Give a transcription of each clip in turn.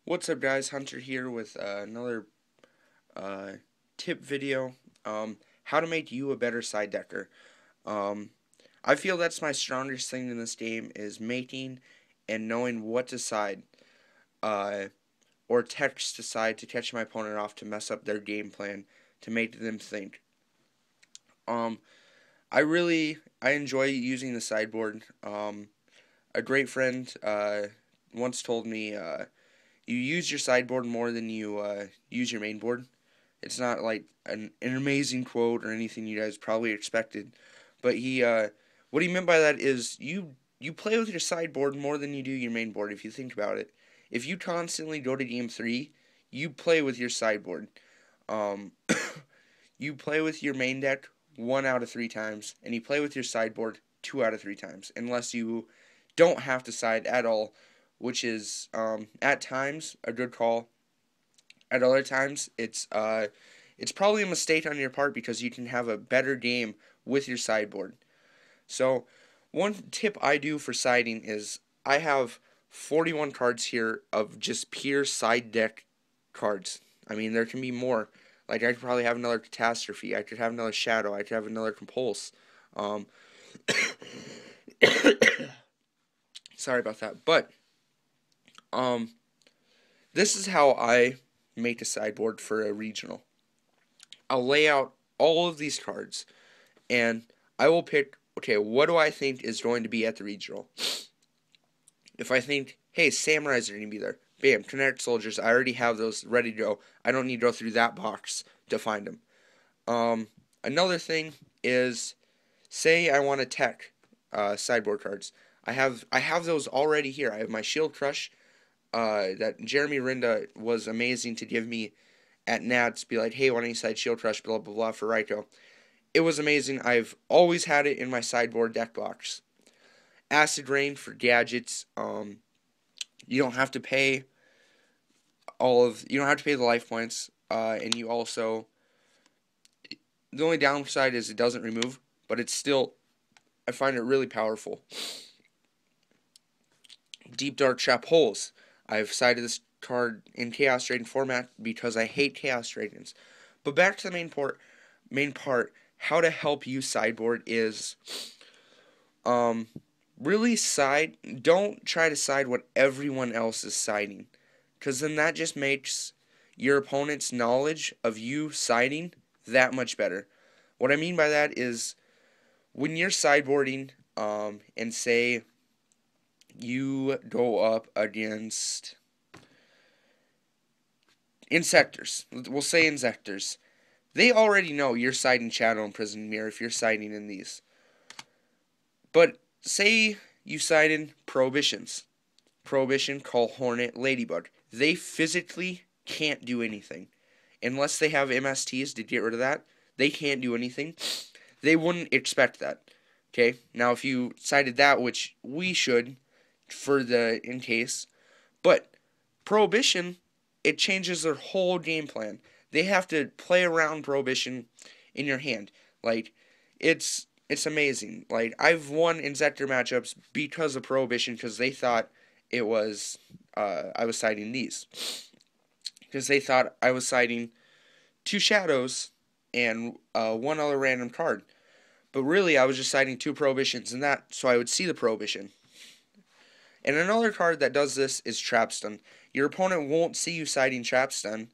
What's up, guys? Hunter here with another uh, tip video. How to make you a better side decker. Um, I feel that's my strongest thing in this game is making and knowing what to side uh, or text to side to catch my opponent off to mess up their game plan to make them think. Um, I enjoy using the sideboard. A great friend once told me. You use your sideboard more than you use your main board. It's not like an amazing quote or anything you guys probably expected, but what he meant by that is you play with your sideboard more than you do your main board. If you think about it, if you constantly go to game 3, you play with your sideboard. Um, you play with your main deck 1 out of 3 times, and you play with your sideboard 2 out of 3 times, unless you don't have to side at all, which is at times a good call. At other times, it's probably a mistake on your part because you can have a better game with your sideboard. So, one tip I do for siding is I have 41 cards here of just pure side deck cards. I mean, there can be more. Like, I could probably have another Catastrophe. I could have another Shadow. I could have another Compulse. Um, sorry about that. But, um, this is how I make a sideboard for a regional. I'll lay out all of these cards, and I will pick, okay, what do I think is going to be at the regional? If I think, hey, Samurais are going to be there, bam, Kinetic Soldiers, I already have those ready to go. I don't need to go through that box to find them. Another thing is, say I want to tech sideboard cards. I have those already here. I have my Shield Crush that Jeremy Rinda was amazing to give me at Nats. Be like, hey, why don't you side Shield Crush, blah, blah, blah, for Raikou. It was amazing. I've always had it in my sideboard deck box. Acid Rain for gadgets. You don't have to pay you don't have to pay the life points, and you also, the only downside is it doesn't remove, but it's still, I find it really powerful. Deep Dark Trap Holes. I've sided this card in Chaos Dragon format because I hate Chaos Dragons. But back to the main part, how to help you sideboard is um really don't try to side what everyone else is siding, because then that just makes your opponent's knowledge of you siding that much better. What I mean by that is when you're sideboarding, and say you go up against Insectors. We'll say Insectors. They already know you're siding Shadow and Prison Mirror if you're siding in these. But say you side in Prohibitions. Prohibition, Call Hornet, Ladybug. They physically can't do anything. Unless they have MSTs to get rid of that, they can't do anything. They wouldn't expect that. Okay? Now, if you sided that, which we should, for the in case, but Prohibition, it changes their whole game plan. They have to play around Prohibition in your hand. Like, it's amazing. Like, I've won Insector matchups because of Prohibition, because they thought it was I was siding these. Because they thought I was siding 2 Shadows and one other random card. But really, I was just siding 2 Prohibitions, and that so I would see the Prohibition. And another card that does this is Trapstun. Your opponent won't see you siding Trapstun.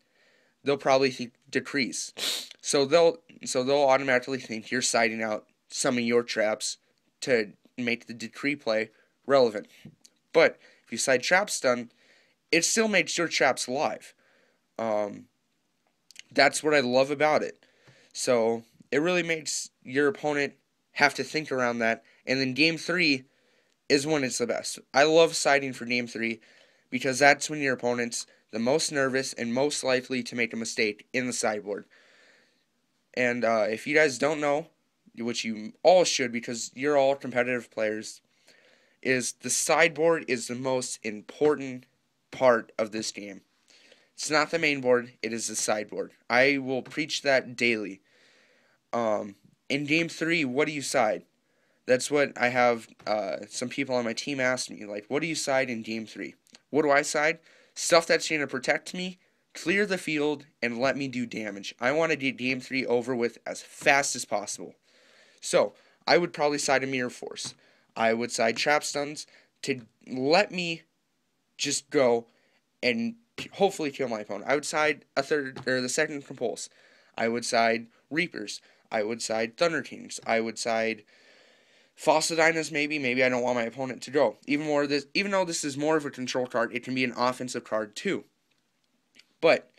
They'll probably think Decrease. So they'll automatically think you're siding out some of your traps to make the Decree play relevant. But if you side Trapstun, it still makes your traps live. That's what I love about it. So it really makes your opponent have to think around that. And then game 3 is when it's the best. I love siding for game 3 because that's when your opponent's the most nervous and most likely to make a mistake in the sideboard. And if you guys don't know, which you all should because you're all competitive players, is the sideboard is the most important part of this game. It's not the main board, it is the sideboard. I will preach that daily. In game 3, what do you side? That's what I have some people on my team ask me, like, what do you side in game 3? What do I side? Stuff that's going to protect me, clear the field, and let me do damage. I want to get Game 3 over with as fast as possible. So, I would probably side a Mirror Force. I would side Trap Stuns to let me just go and hopefully kill my opponent. I would side the second Compulse. I would side Reapers. I would side Thunder Kings. I would side Fossildynas maybe I don't want my opponent to go. Even though this is more of a control card, it can be an offensive card too. But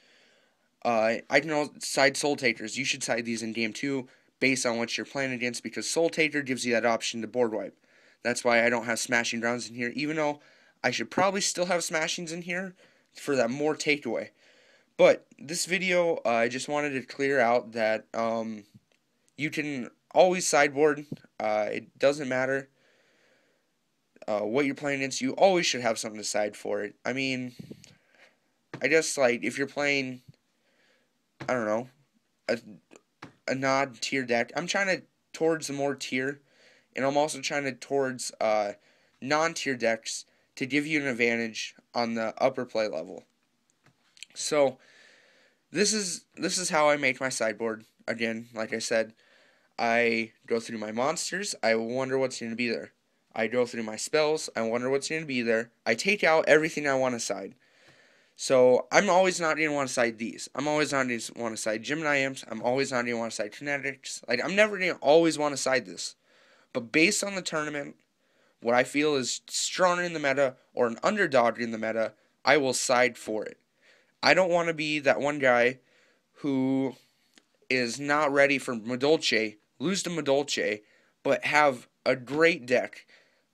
I can also side Soul Takers. You should side these in Game 2 based on what you're playing against, because Soul Taker gives you that option to board wipe. That's why I don't have Smashing Grounds in here, even though I should probably still have Smashings in here for that more takeaway. But this video, I just wanted to clear out that you can always sideboard. It doesn't matter what you're playing against. You always should have something to side for it. I mean, I guess, like, if you're playing, I don't know, a non-tier deck, I'm trying to towards the more tier, and I'm also trying to towards non-tier decks to give you an advantage on the upper play level. So this is how I make my sideboard. Again, like I said, I go through my monsters. I wonder what's going to be there. I go through my spells. I wonder what's going to be there. I take out everything I want to side. So I'm always not going to want to side these. I'm always not going to want to side Gemini Imps. I'm always not going to want to side Kinetics. Like, I'm never going to always want to side this. But based on the tournament, what I feel is stronger in the meta or an underdog in the meta, I will side for it. I don't want to be that one guy who is not ready for Madolche, lose to Madolche, but have a great deck.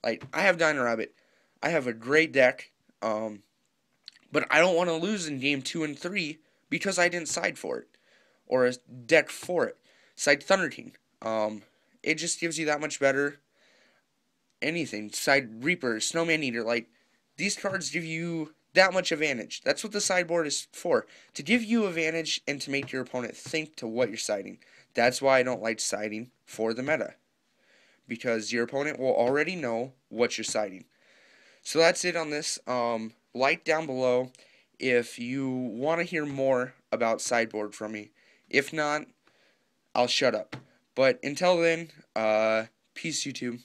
Like, I have Dino Rabbit. I have a great deck, but I don't want to lose in Game 2 and 3 because I didn't side for it, or a deck for it. Side Thunder King. It just gives you that much better anything. Side Reaper, Snowman Eater, like, these cards give you that much advantage. That's what the sideboard is for. To give you advantage and to make your opponent think to what you're siding. That's why I don't like siding for the meta, because your opponent will already know what you're siding. So that's it on this. Like down below if you want to hear more about sideboard from me. If not, I'll shut up. But until then, peace, YouTube.